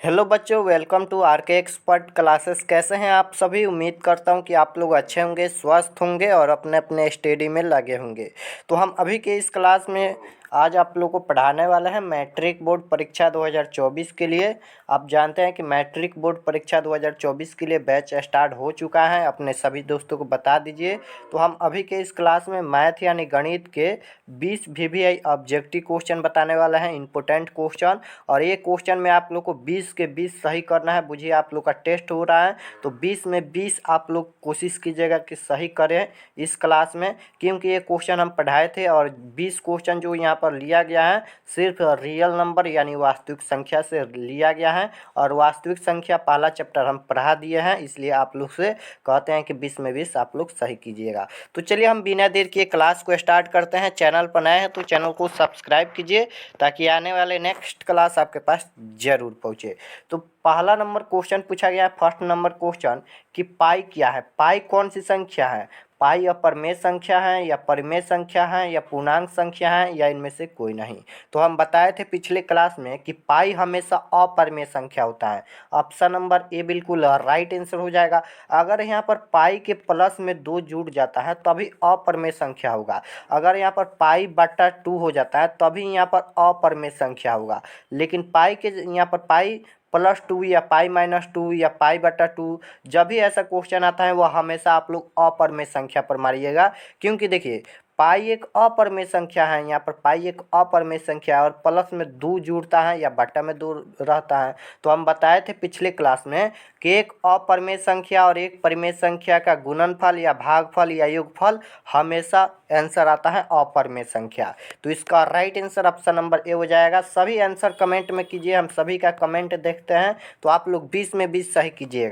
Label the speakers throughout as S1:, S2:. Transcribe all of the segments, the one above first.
S1: Hello बच्चों, welcome to RK expert classes. कैसे हैं आप सभी? उम्मीद करता हूं कि आप लोग अच्छे होंगे, स्वस्थ होंगे और अपने अपने स्टडी में लगे होंगे। तो हम अभी के इस क्लास में आज आप लोगों को पढ़ाने वाले हैं मैट्रिक बोर्ड परीक्षा 2024 के लिए। आप जानते हैं कि मैट्रिक बोर्ड परीक्षा 2024 के लिए बैच स्टार्ट हो चुका है। अपने सभी दोस्तों को बता दीजिए। तो हम अभी के इस क्लास में मैथ यानी गणित के 20 वीवीआई ऑब्जेक्टिव क्वेश्चन बताने वाले हैं, इंपॉर्टेंट क्वेश्चन। और ये क्वेश्चन में आप लोग को 20 के 20 सही करना है। बुझिए आप लोग का टेस्ट हो रहा है, तो 20 में 20 आप लोग कोशिश कीजिएगा कि सही करें इस क्लास में, क्योंकि ये क्वेश्चन हम पढ़ाए थे। और 20 क्वेश्चन जो यहाँ पर लिया गया है सिर्फ रियल नंबर यानी वास्तविक संख्या से लिया गया है। और वास्तविक संख्या पहला चैप्टर हम पढ़ा दिए हैं, इसलिए आप लोग से कहते हैं कि 20 में 20 आप लोग सही कीजिएगा। तो चलिए हम बिना देर किए क्लास को स्टार्ट करते हैं। चैनल पर नए हैं तो चैनल को सब्सक्राइब कीजिए ताकि आने वाले नेक्स्ट क्लास आपके पास जरूर पहुंचे। तो पहला नंबर क्वेश्चन पूछा गया है, फर्स्ट नंबर क्वेश्चन कि पाई क्या है। पाई कौन सी संख्या है? पाई अपरमेय संख्या है या परिमेय संख्या है या पूर्णांक संख्या है या इनमें से कोई नहीं। तो हम बताए थे पिछले क्लास में कि पाई हमेशा अपरिमेय संख्या होता है। ऑप्शन नंबर ए बिल्कुल राइट आंसर हो जाएगा। अगर यहाँ पर पाई के प्लस में 2 जुड़ जाता है तभी अपरिमेय संख्या होगा। अगर यहाँ पर पाई बटा 2 हो जाता है तभी यहाँ पर अपरिमेय संख्या होगा। लेकिन पाई के यहाँ पर पाई +2 या पाई -2 या पाई बटा 2, जब भी ऐसा क्वेश्चन आता है वह हमेशा आप लोग अपरिमेय संख्या पर मारिएगा। क्योंकि देखिए पाई एक अपरिमेय संख्या है, यहाँ पर पाई एक अपरिमेय संख्या है और प्लस में 2 जुड़ता है या बटा में 2 रहता है। तो हम बताए थे पिछले क्लास में कि एक अपरिमेय संख्या और एक परिमेय संख्या का गुणनफल या भागफल या योगफल हमेशा आंसर आता है अपरिमेय संख्या। तो इसका राइट आंसर ऑप्शन नंबर ए हो जाएगा। सभी आंसर कमेंट में कीजिए, हम सभी का कमेंट देखते हैं। तो आप लोग 20 में 20 सही कीजिएगा।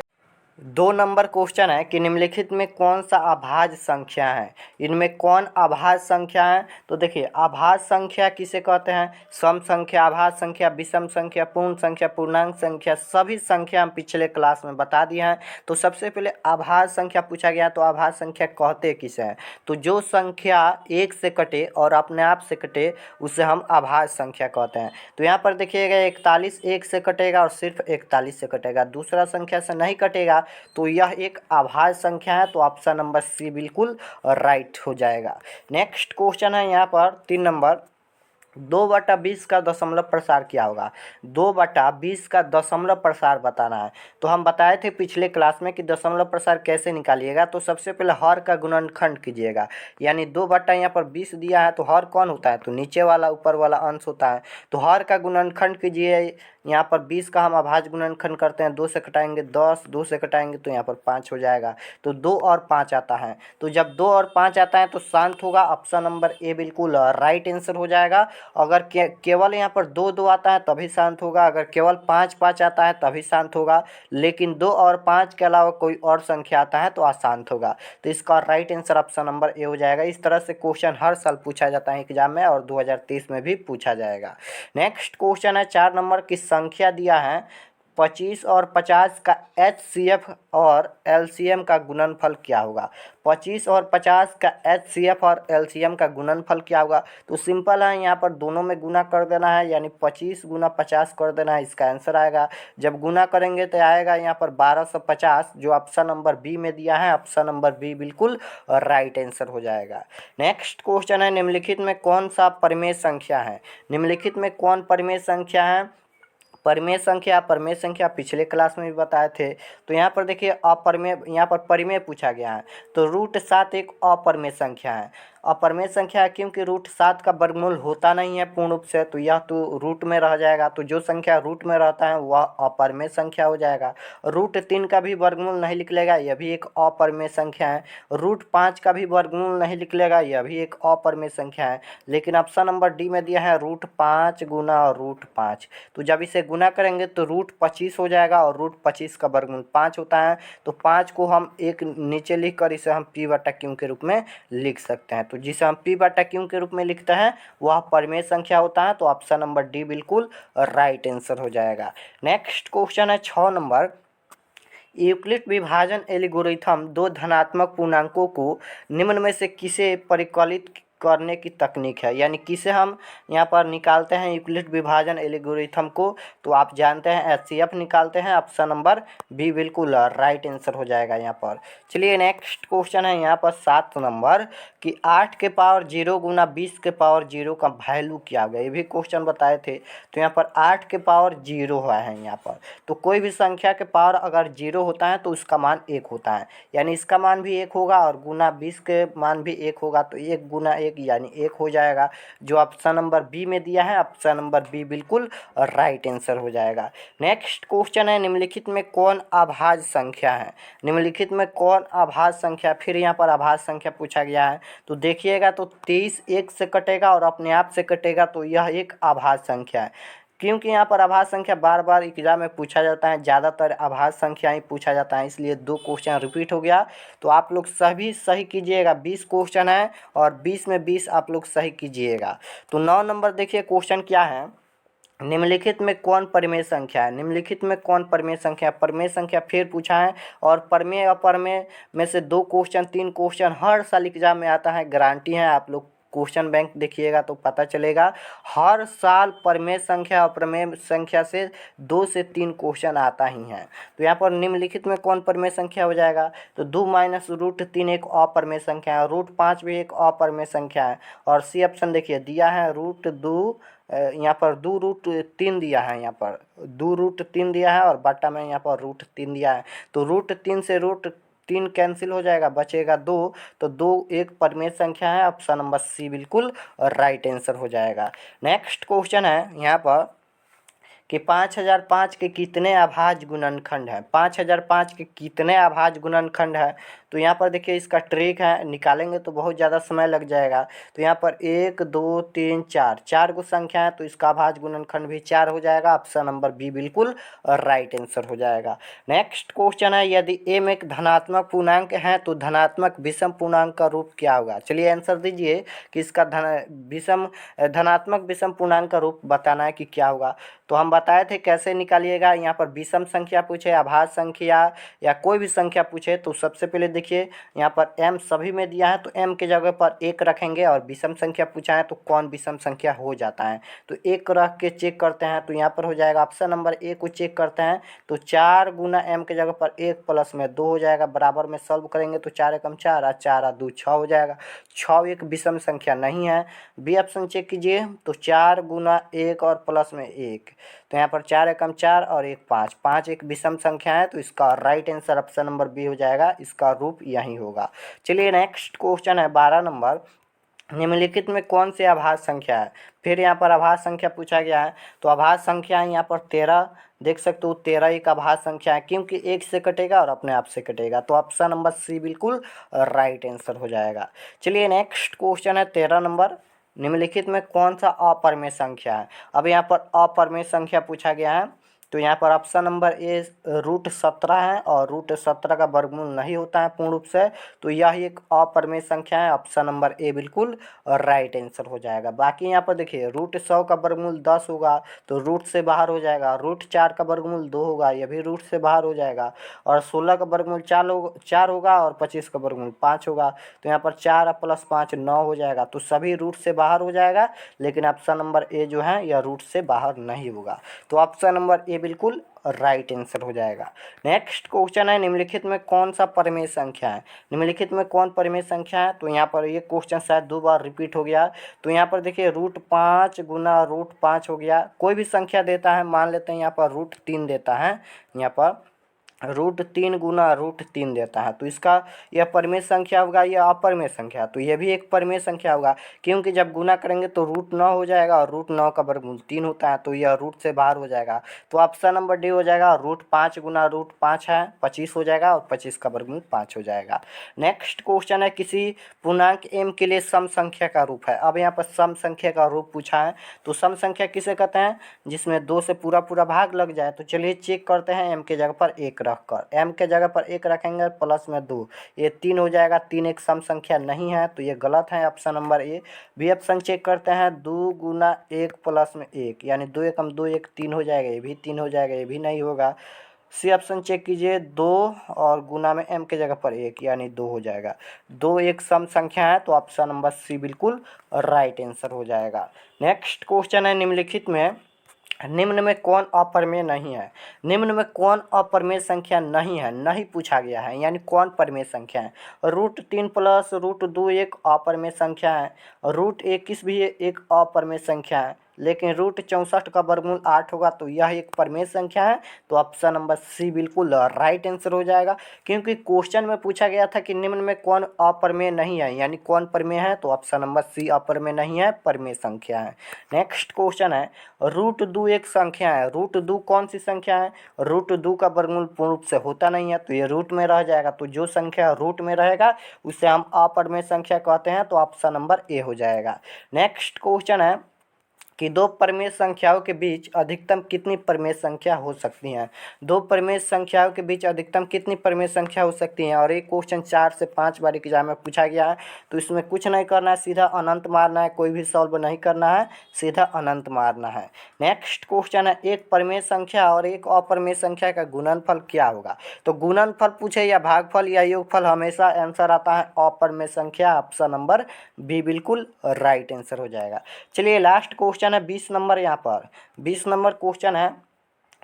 S1: 2 नंबर क्वेश्चन है कि निम्नलिखित में कौन सा अभाज्य संख्या है। इनमें कौन अभाज्य संख्या है? तो देखिए अभाज्य संख्या किसे कहते हैं? सम संख्या, अभाज्य संख्या, विषम संख्या, पूर्ण संख्या, पूर्णांक संख्या, सभी संख्या हम पिछले क्लास में बता दिए हैं। तो सबसे पहले अभाज्य संख्या पूछा गया, तो अभाज्य संख्या कहते किसे हैं? तो जो संख्या 1 से कटे और अपने आप से कटे उसे हम अभाज्य संख्या कहते हैं। तो यहाँ पर देखिएगा 41 1 से कटेगा और सिर्फ 41 से कटेगा, दूसरा संख्या से नहीं कटेगा, तो यह एक अभाज्य संख्या है। तो ऑप्शन नंबर सी बिल्कुल राइट हो जाएगा। नेक्स्ट क्वेश्चन है यहाँ पर 3 नंबर, 2/20 का दशमलव प्रसार क्या होगा? 2/20 का दशमलव प्रसार बताना है। तो हम बताए थे पिछले क्लास में कि दशमलव प्रसार कैसे निकालिएगा। तो सबसे पहले हर का गुणनखंड कीजिएगा, यानी 2 यहाँ पर 20 दिया है तो हर कौन होता है? तो नीचे वाला ऊपर वाला अंश होता है। तो हर का गुणनखंड कीजिए। यहाँ पर 20 का हम अभाज्य गुणनखंड करते हैं, 2 से कटाएंगे 10, 2 से कटाएंगे तो यहाँ पर 5 हो जाएगा। तो 2 और 5 आता है। तो जब 2 और 5 आता है तो शांत होगा। ऑप्शन नंबर ए बिल्कुल राइट आंसर हो जाएगा। अगर केवल यहाँ पर 2 2 आता है तभी शांत होगा, अगर केवल 5 5 आता है तभी शांत होगा, लेकिन 2 और 5 के अलावा कोई और संख्या आता है तो अशांत होगा। तो इसका राइट आंसर ऑप्शन नंबर ए हो जाएगा। इस तरह से क्वेश्चन हर साल पूछा जाता है एग्जाम में और 2023 में भी पूछा जाएगा। नेक्स्ट क्वेश्चन है 4 नंबर की संख्या दिया है 25 और 50 का HCF और LCM का गुणनफल क्या होगा? 25 और 50 का HCF और LCM का गुणनफल क्या होगा? तो सिंपल है, यहाँ पर दोनों में गुना कर देना है, यानी 25 गुना 50 कर देना है, इसका आंसर आएगा। जब गुना करेंगे तो आएगा यहाँ पर 1250, जो ऑप्शन नंबर बी में दिया है। ऑप्शन नंबर बी बिल्कुल राइट आंसर हो जाएगा। नेक्स्ट क्वेश्चन है निम्नलिखित में कौन सा परिमेय संख्या है? निम्नलिखित में कौन परिमेय संख्या है? परिमेय संख्या, अपरिमेय संख्या पिछले क्लास में भी बताए थे। तो यहाँ पर देखिए अपरिमेय, यहाँ पर परिमेय पूछा गया है। तो √7 एक अपरिमेय संख्या है। अपरिमेय संख्या है क्योंकि √7 का वर्गमूल होता नहीं है पूर्ण रूप से, तो यह तो रूट में रह जाएगा। तो जो संख्या रूट में रहता है वह अपरिमेय संख्या हो जाएगा। √3 का भी वर्गमूल नहीं निकलेगा, यह भी एक अपरिमेय संख्या है। √5 का भी वर्गमूल नहीं निकलेगा, यह भी एक अपरिमेय संख्या है। लेकिन ऑप्शन नंबर डी में दिया है √5 गुना √5। तो जब इसे गुना करेंगे तो √25 हो जाएगा और √25 का वर्गमूल 5 होता है। तो 5 को हम एक नीचे लिख कर इसे हम p/q के रूप में लिख सकते हैं। तो जिसे हम p/q के रूप में लिखते हैं वह परिमेय संख्या होता है। तो ऑप्शन नंबर डी बिल्कुल राइट आंसर हो जाएगा। नेक्स्ट क्वेश्चन है 6 नंबर, यूक्लिड विभाजन एल्गोरिथम 2 धनात्मक पूर्णांकों को निम्न में से किसे परिकलित करने की तकनीक है, यानी किसे हम यहाँ पर निकालते हैं यूक्लिड विभाजन एल्गोरिथम को, तो आप जानते हैं HCF निकालते हैं। ऑप्शन नंबर बी बिल्कुल राइट आंसर हो जाएगा यहाँ पर। चलिए नेक्स्ट क्वेश्चन है यहाँ पर 7 नंबर कि 8 के पावर 0 गुना 20 के पावर 0 का वैल्यू क्या होगा। ये भी क्वेश्चन बताए थे। तो यहाँ पर 8 के पावर 0 हुआ है यहाँ पर, तो कोई भी संख्या के पावर अगर 0 होता है तो उसका मान 1 होता है, यानी इसका मान भी 1 होगा और गुना 20 के मान भी 1 होगा, तो 1 गुना 1 यानी 1 हो जाएगा, जो ऑप्शन नंबर बी में दिया है। ऑप्शन नंबर बी बिल्कुल राइट आंसर हो जाएगा। नेक्स्ट क्वेश्चन है निम्नलिखित में कौन अभाज्य संख्या है। निम्नलिखित में कौन अभाज्य संख्या, फिर यहाँ पर अभाज्य संख्या पूछा गया है। तो देखिएगा तो 23 1 से कटेगा और अपने आप से कटेगा, तो यह एक अभाज्य संख्या है। क्योंकि यहाँ पर अभाज्य संख्या बार बार एग्जाम में पूछा जाता है, ज़्यादातर अभाज्य संख्या ही पूछा जाता है, इसलिए 2 क्वेश्चन रिपीट हो गया। तो आप लोग सभी सही कीजिएगा। 20 क्वेश्चन है और 20 में 20 आप लोग सही कीजिएगा। तो 9 नंबर देखिए क्वेश्चन क्या है, निम्नलिखित में कौन परिमेय संख्या है। निम्नलिखित में कौन परिमेय संख्या, परिमेय संख्या फिर पूछा है। और परिमेय अपरिमेय में से 2 क्वेश्चन 3 क्वेश्चन हर साल एग्जाम में आता है, गारंटी है। आप लोग क्वेश्चन बैंक देखिएगा तो पता चलेगा, हर साल परिमेय संख्या और प्रमेय संख्या से 2 से 3 क्वेश्चन आता ही है। तो यहाँ पर निम्नलिखित में कौन परिमेय संख्या हो जाएगा, तो 2 माइनस रूट 3 एक अपरिमेय संख्या है, रूट 5 भी एक अपरिमेय संख्या है। और सी ऑप्शन देखिए दिया है रूट 2, यहाँ पर 2 रूट 3 दिया है, यहाँ पर 2 रूट 3 दिया है और बट्टा में यहाँ पर रूट 3 दिया है। तो रूट 3 से रूट 3 कैंसिल हो जाएगा, बचेगा 2, तो 2 एक परिमेय संख्या है। ऑप्शन नंबर सी बिल्कुल राइट आंसर हो जाएगा। नेक्स्ट क्वेश्चन है यहाँ पर कि 5005 के कितने अभाज्य गुणनखंड हैं। 5005 के कितने अभाज्य गुणनखंड है, तो यहाँ पर देखिए इसका ट्रिक है, निकालेंगे तो बहुत ज़्यादा समय लग जाएगा। तो यहाँ पर 1 2 3 4 4 गो संख्या है, तो इसका अभाज्य गुणनखंड भी 4 हो जाएगा। ऑप्शन नंबर बी बिल्कुल राइट आंसर हो जाएगा। नेक्स्ट क्वेश्चन है यदि m एक धनात्मक पूर्णांक है तो धनात्मक विषम पूर्णांक का रूप क्या होगा। चलिए आंसर दीजिए कि इसका धनात्मक विषम पूर्णांक का रूप बताना है कि क्या होगा। तो हम बताए थे कैसे निकालिएगा। यहाँ पर विषम संख्या पूछे, अभाज्य संख्या या कोई भी संख्या पूछे, तो सबसे पहले देखिए यहाँ पर m सभी में दिया है, तो m के जगह पर 1 रखेंगे। और विषम संख्या पूछा है तो कौन विषम संख्या हो जाता है, तो 1 रख के चेक करते हैं, तो यहाँ पर हो जाएगा ऑप्शन नंबर ए को चेक करते हैं, तो 4 गुना m के जगह पर 1 प्लस में 2 हो जाएगा। बराबर में सॉल्व करेंगे तो 4 एकम 4 और 4 और 2 6 हो जाएगा। 6 एक विषम संख्या नहीं है। बी ऑप्शन चेक कीजिए, तो 4 गुना 1 और प्लस में 1, तो यहाँ पर 4 एकम 4 और 1 5, 5 एक विषम संख्या है, तो इसका right answer option number B हो जाएगा। इसका रूप यही होगा। चलिए नेक्स्ट क्वेश्चन है 12 नंबर, निम्नलिखित में कौन सी अभाज्य संख्या है। फिर यहाँ पर अभाज्य संख्या पूछा गया है, तो अभाज्य संख्या है यहाँ पर 13, देख सकते हो 13 एक अभाज्य संख्या है, क्योंकि 1 से कटेगा और अपने आप से कटेगा, तो ऑप्शन नंबर सी बिल्कुल राइट आंसर हो जाएगा। चलिए नेक्स्ट क्वेश्चन है 13 नंबर, निम्नलिखित में कौन सा अपरिमेय संख्या है। अब यहाँ पर अपरिमेय संख्या पूछा गया है, तो यहाँ पर ऑप्शन नंबर ए रूट 17 है, और रूट 17 का वर्गमूल नहीं होता है पूर्ण रूप से, तो यह एक अपरिमेय संख्या है। ऑप्शन नंबर ए बिल्कुल राइट आंसर हो जाएगा। बाकी यहाँ पर देखिए रूट 100 का वर्गमूल 10 होगा, तो रूट से बाहर हो जाएगा। रूट 4 का वर्गमूल 2 होगा, यह भी रूट से बाहर हो जाएगा। और 16 का वर्गमूल 4 होगा और 25 का वर्गमूल 5 होगा, तो यहाँ पर 4 प्लस 5 9 हो जाएगा। तो सभी रूट से बाहर हो जाएगा, लेकिन ऑप्शन नंबर ए जो है यह रूट से बाहर नहीं होगा, तो ऑप्शन नंबर ए बिल्कुल राइट आंसर हो जाएगा। नेक्स्ट क्वेश्चन है निम्नलिखित में कौन सा परिमेय संख्या है। निम्नलिखित में कौन परिमेय संख्या है, तो यहाँ पर ये क्वेश्चन शायद 2 बार रिपीट हो गया। तो यहाँ पर देखिए रूट 5 गुना रूट 5 हो गया। कोई भी संख्या देता है, मान लेते हैं यहाँ पर रूट 3 देता है, यहाँ पर रूट 3 गुना रूट 3 देता है, तो इसका यह परिमेय संख्या होगा, यह अपरिमेय संख्या, तो यह भी एक परिमेय संख्या होगा, क्योंकि जब गुना करेंगे तो रूट 9 हो जाएगा और रूट 9 का वर्गमूल 3 होता है, तो यह रूट से बाहर हो जाएगा। तो ऑप्शन नंबर डी हो जाएगा। रूट 5 गुना रूट 5 है 25 हो जाएगा, और 25 का वर्गमूल 5 हो जाएगा। नेक्स्ट क्वेश्चन है किसी पूर्णांक m के लिए सम संख्या का रूप है। अब यहाँ पर सम संख्या का रूप पूछा है, तो सम संख्या किसे कहते हैं, जिसमें 2 से पूरा पूरा भाग लग जाए। तो चलिए चेक करते हैं, m के जगह पर 1 रखकर, m के जगह पर 1 रखेंगे प्लस में 2, ये 3 हो जाएगा। 3 एक सम संख्या नहीं है, तो ये गलत है, option number A. B option check करते हैं, 2 गुना 1 प्लस में 1, यानी 2 एकम 2 1 3 हो जाएगा, ये भी 3 हो जाएगा, ये भी नहीं होगा। सी ऑप्शन चेक कीजिए, 2 और गुना में m की जगह पर 1 यानी 2 हो जाएगा। 2 एक सम संख्या है तो ऑप्शन नंबर सी बिल्कुल राइट आंसर हो जाएगा। नेक्स्ट क्वेश्चन है, निम्न में कौन अप्रमेय नहीं है। निम्न में कौन अप्रमेय संख्या नहीं है, नहीं पूछा गया है, यानी कौन प्रमेय संख्या है। √3 प्लस √2 एक अप्रमेय संख्या है। √21 भी एक अप्रमेय संख्या है, लेकिन √64 का वर्गमूल 8 होगा तो यह एक प्रमेय संख्या है। तो ऑप्शन नंबर सी बिल्कुल राइट आंसर हो जाएगा, क्योंकि क्वेश्चन में पूछा गया था कि निम्न में कौन अप्रमेय नहीं है, यानी कौन प्रमेय है, तो ऑप्शन नंबर सी अप्रमेय नहीं है, प्रमेय संख्या है। नेक्स्ट क्वेश्चन है, √2 एक संख्या है। √2 कौन सी संख्या है। √2 का वर्गमूल पूर्ण रूप से होता नहीं है तो ये रूट में रह जाएगा, तो जो संख्या रूट में रहेगा उसे हम अप्रमेय संख्या कहते हैं, तो ऑप्शन नंबर ए हो जाएगा। नेक्स्ट क्वेश्चन है कि दो प्रमेय संख्याओं के बीच अधिकतम कितनी प्रमेय संख्या हो सकती हैं। दो प्रमेय संख्याओं के बीच अधिकतम कितनी प्रमेय संख्या हो सकती हैं, और ये क्वेश्चन 4 से 5 बार एग्जाम में पूछा गया है। तो इसमें कुछ नहीं करना है, सीधा अनंत मारना है, कोई भी सॉल्व नहीं करना है, सीधा अनंत मारना है। नेक्स्ट क्वेश्चन है, एक प्रमेय संख्या और एक अप्रमेय संख्या का गुणनफल क्या होगा। तो गुणनफल पूछे या भागफल या योगफल, हमेशा आंसर आता है अप्रमेय संख्या, ऑप्शन नंबर बी बिल्कुल राइट आंसर हो जाएगा। चलिए लास्ट क्वेश्चन है 20 नंबर। यहाँ पर 20 नंबर क्वेश्चन है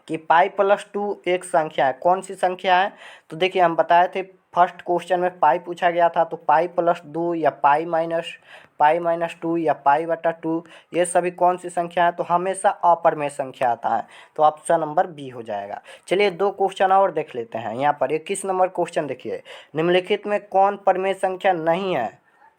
S1: कि π+2 एक संख्या है। कौन सी संख्या है, तो देखिए हम बताए थे फर्स्ट क्वेश्चन में पाई पूछा गया था, तो π+2 या π-2 या π/2 ये सभी कौन सी संख्या है, तो हमेशा अप्रमेय संख्या आता है, तो ऑप्शन नंबर बी हो जाएगा। चलिए 2 क्वेश्चन और देख लेते हैं। यहाँ पर 21 नंबर क्वेश्चन देखिए, निम्नलिखित में कौन प्रमेय संख्या नहीं है।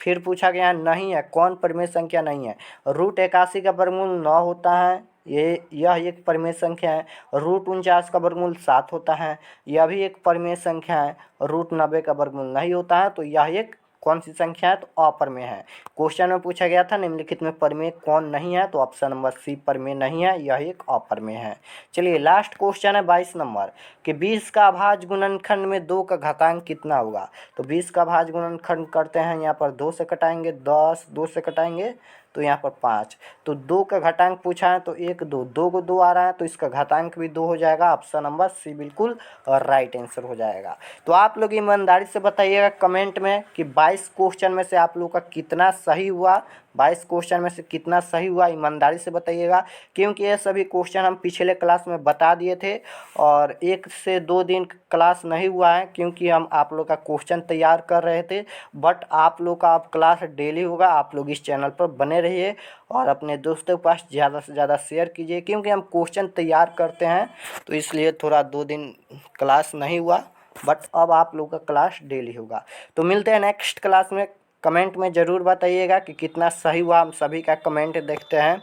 S1: फिर पूछा गया नहीं है, कौन प्रमेय संख्या नहीं है। √81 का वर्गमूल 9 होता है, यह एक प्रमेय संख्या है। √49 का वर्गमूल 7 होता है, यह भी एक प्रमेय संख्या है। √90 का वर्गमूल नहीं होता है, तो यह एक कौन सी संख्या है, तो अप्रमेय है। क्वेश्चन में पूछा गया था निम्नलिखित में प्रमेय कौन नहीं है, तो ऑप्शन नंबर सी प्रमेय नहीं है, यह एक अप्रमेय है। चलिए लास्ट क्वेश्चन है 22 नंबर कि 20 का अभाज्य गुणनखंड में 2 का घातांक कितना होगा। तो 20 का अभाज्य गुणनखंड करते हैं, यहाँ पर 2 से कटाएंगे 10, 2 से कटाएंगे तो यहाँ पर 5, तो 2 का घातांक पूछा है तो 1 2 2 को 2 आ रहा है, तो इसका घातांक भी 2 हो जाएगा, ऑप्शन नंबर सी बिल्कुल राइट आंसर हो जाएगा। तो आप लोग ईमानदारी से बताइएगा कमेंट में कि 22 क्वेश्चन में से आप लोग का कितना सही हुआ। 22 क्वेश्चन में से कितना सही हुआ ईमानदारी से बताइएगा, क्योंकि ये सभी क्वेश्चन हम पिछले क्लास में बता दिए थे और 1 से 2 दिन क्लास नहीं हुआ है, क्योंकि हम आप लोग का क्वेश्चन तैयार कर रहे थे। बट आप लोग का अब क्लास डेली होगा, आप लोग इस चैनल पर बने रहिए और अपने दोस्तों के पास ज़्यादा से ज़्यादा शेयर कीजिए, क्योंकि हम क्वेश्चन तैयार करते हैं, तो इसलिए थोड़ा 2 दिन क्लास नहीं हुआ, बट अब आप लोग का क्लास डेली होगा। तो मिलते हैं नेक्स्ट क्लास में। कमेंट में ज़रूर बताइएगा कि कितना सही हुआ, हम सभी का कमेंट देखते हैं।